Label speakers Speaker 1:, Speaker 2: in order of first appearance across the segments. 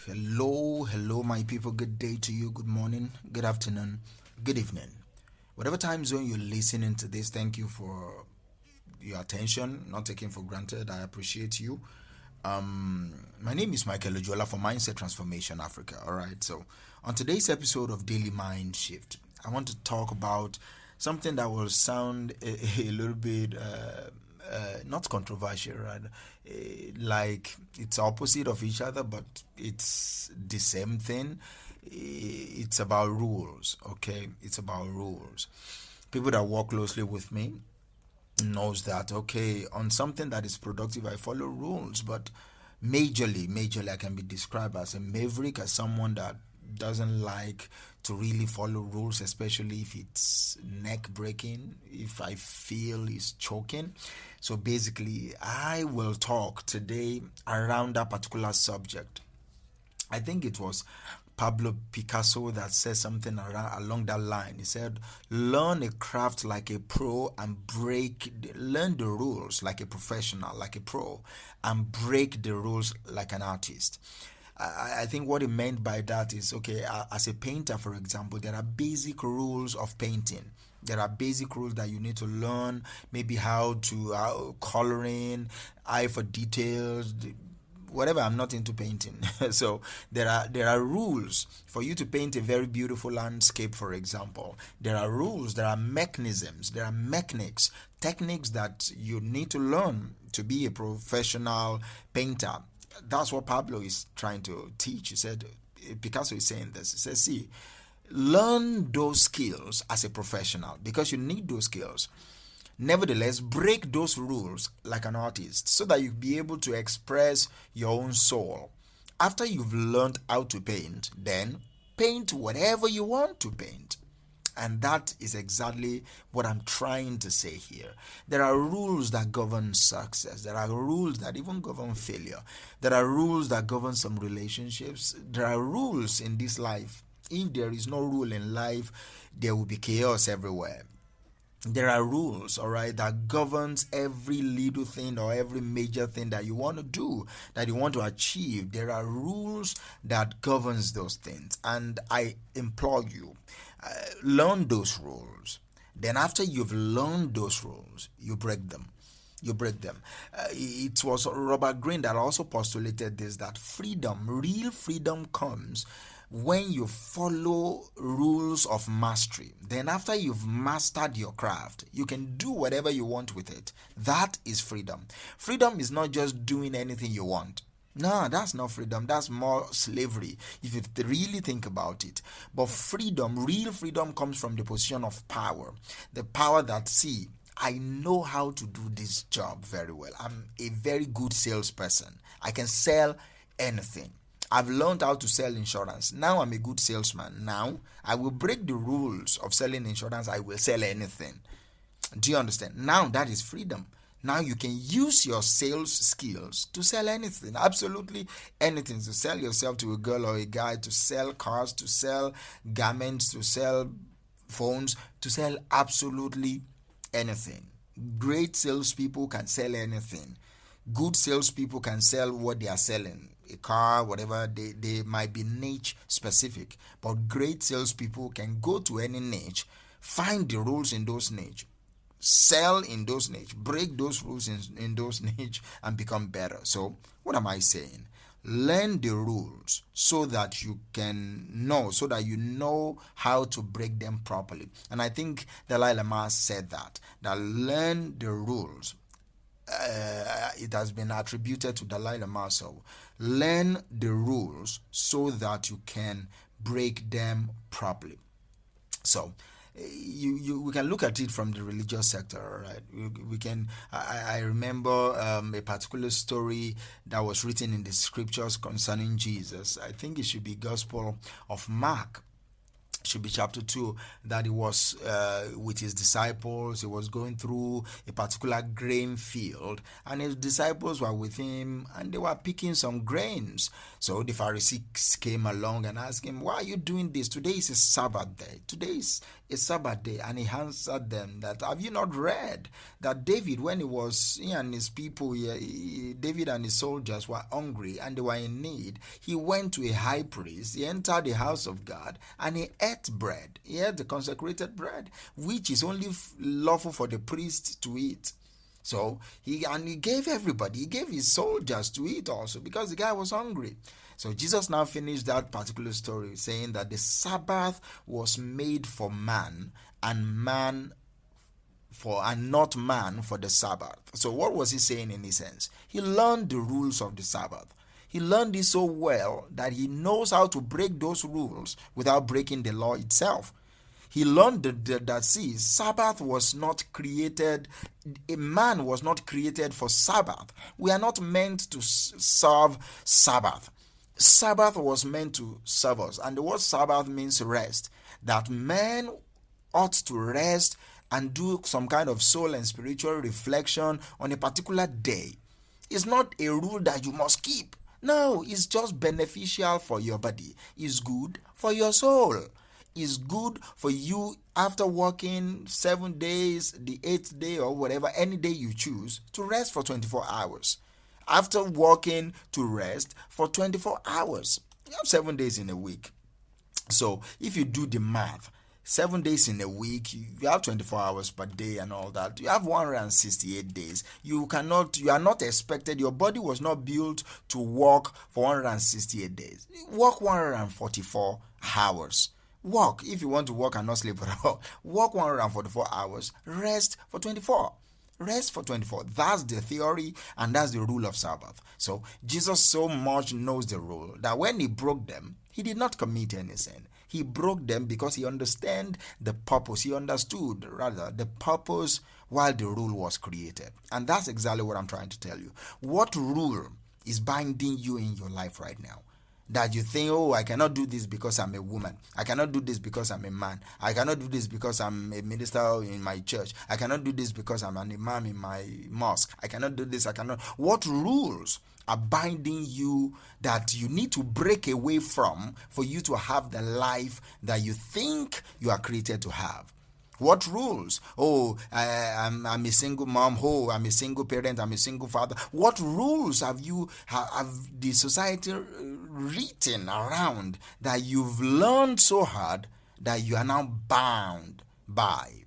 Speaker 1: Hello, my people. Good day to you. Good morning, good afternoon, good evening. Whatever time zone you're listening to this, thank you for your attention. Not taken for granted. I appreciate you. My name is Michael Ojola for Mindset Transformation Africa. All right. So, on today's episode of Daily Mind Shift, I want to talk about something that will sound a little bit not controversial, right? Like it's opposite of each other, but it's the same thing. It's about rules, okay? It's about rules. People that work closely with me knows that, okay, on something that is productive I follow rules, but majorly I can be described as a maverick, as someone that doesn't like to really follow rules, especially if it's neck breaking, if I feel it's choking. So basically I will talk today around that particular subject. I think it was Pablo Picasso that said something along that line. He said, "Learn a craft like a pro and learn the rules like a professional, like a pro, and break the rules like an artist." I think what he meant by that is, okay, as a painter, for example, there are basic rules of painting. There are basic rules that you need to learn, maybe how to coloring, eye for details, whatever. I'm not into painting. So there are rules for you to paint a very beautiful landscape, for example. There are rules, there are mechanisms, there are techniques that you need to learn to be a professional painter. That's what Pablo is trying to teach. He said, Picasso is saying this. He says, see, learn those skills as a professional because you need those skills. Nevertheless, break those rules like an artist so that you'll be able to express your own soul. After you've learned how to paint, then paint whatever you want to paint. And that is exactly what I'm trying to say here. There are rules that govern success. There are rules that even govern failure. There are rules that govern some relationships. There are rules in this life. If there is no rule in life, there will be chaos everywhere. There are rules, all right, that governs every little thing or every major thing that you want to do, that you want to achieve. There are rules that governs those things, and I implore you, learn those rules. Then after you've learned those rules, you break them. It was Robert Greene that also postulated this, that real freedom comes when you follow rules of mastery. Then after you've mastered your craft, you can do whatever you want with it. That is freedom. Freedom is not just doing anything you want. No, that's not freedom. That's more slavery if you really think about it. But real freedom comes from the position of power. The power that, see, I know how to do this job very well. I'm a very good salesperson. I can sell anything. I've learned how to sell insurance. Now I'm a good salesman. Now I will break the rules of selling insurance. I will sell anything. Do you understand? Now that is freedom. Now you can use your sales skills to sell anything, absolutely anything, to sell yourself to a girl or a guy, to sell cars, to sell garments, to sell phones, to sell absolutely anything. Great salespeople can sell anything. Good salespeople can sell what they are selling, a car, whatever. They might be niche specific, but great salespeople can go to any niche, find the rules in those niche, sell in those niche, break those rules in those niche, and become better. So what am I saying? Learn the rules so that you you know how to break them properly. And I think Dalai Lama said that learn the rules. It has been attributed to Dalai Lama. So learn the rules so that you can break them properly. So we can look at it from the religious sector, right? We can. I remember a particular story that was written in the scriptures concerning Jesus. I think it should be Gospel of Mark. should be chapter 2, that he was with his disciples. He was going through a particular grain field, and his disciples were with him, and they were picking some grains. So the Pharisees came along and asked him, why are you doing this? Today is a Sabbath day. Today is a Sabbath day. And he answered them that, have you not read that David, when he and his people, David and his soldiers were hungry and they were in need, he went to a high priest, he entered the house of God, and he ate bread. He ate the consecrated bread, which is only lawful for the priest to eat. So he gave everybody, he gave his soldiers to eat also, because the guy was hungry. So Jesus now finished that particular story saying that the Sabbath was made for man, and not man for the Sabbath. So what was he saying in essence? He learned the rules of the Sabbath. He learned it so well that he knows how to break those rules without breaking the law itself. He learned that Sabbath was not created, a man was not created for Sabbath. We are not meant to serve Sabbath. Sabbath was meant to serve us. And the word Sabbath means rest. That man ought to rest and do some kind of soul and spiritual reflection on a particular day. It's not a rule that you must keep. No, it's just beneficial for your body. It's good for your soul. It's good for you after working 7 days, the 8th day or whatever, any day you choose, to rest for 24 hours. After working, to rest for 24 hours. You have 7 days in a week. So if you do the math, 7 days in a week, you have 24 hours per day and all that. You have 168 days. You are not expected, your body was not built to work for 168 days. Work 144 hours. Work, if you want to work and not sleep at all, work 144 hours, rest for 24. Rest for 24. That's the theory and that's the rule of Sabbath. So Jesus so much knows the rule that when he broke them, he did not commit any sin. He broke them because he understood the purpose. He understood, rather, the purpose while the rule was created. And that's exactly what I'm trying to tell you. What rule is binding you in your life right now? That you think, oh, I cannot do this because I'm a woman. I cannot do this because I'm a man. I cannot do this because I'm a minister in my church. I cannot do this because I'm an imam in my mosque. I cannot do this. What rules are binding you that you need to break away from for you to have the life that you think you are created to have? What rules? Oh, I'm a single mom. Oh, I'm a single parent. I'm a single father. What rules have the society written around that you've learned so hard that you are now bound by?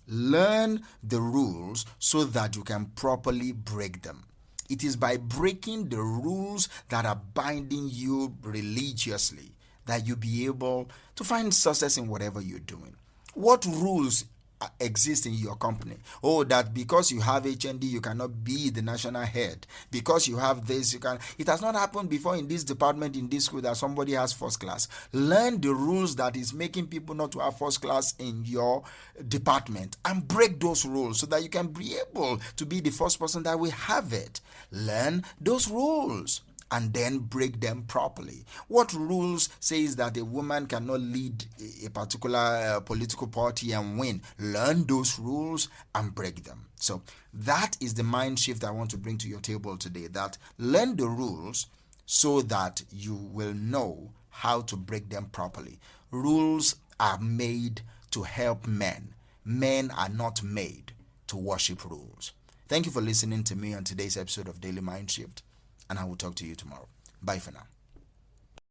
Speaker 1: Learn the rules so that you can properly break them. It is by breaking the rules that are binding you religiously that you'll be able to find success in whatever you're doing. What rules exist in your company? Oh, that because you have HND, you cannot be the national head. Because you have this, you can. It has not happened before in this department, in this school, that somebody has first class. Learn the rules that is making people not to have first class in your department and break those rules so that you can be able to be the first person that will have it. Learn those rules and then break them properly. What rules says that a woman cannot lead a particular political party and win? Learn those rules and break them. So that is the mind shift I want to bring to your table today, that learn the rules so that you will know how to break them properly. Rules are made to help men. Men are not made to worship rules. Thank you for listening to me on today's episode of Daily Mind Shift, and I will talk to you tomorrow. Bye for now.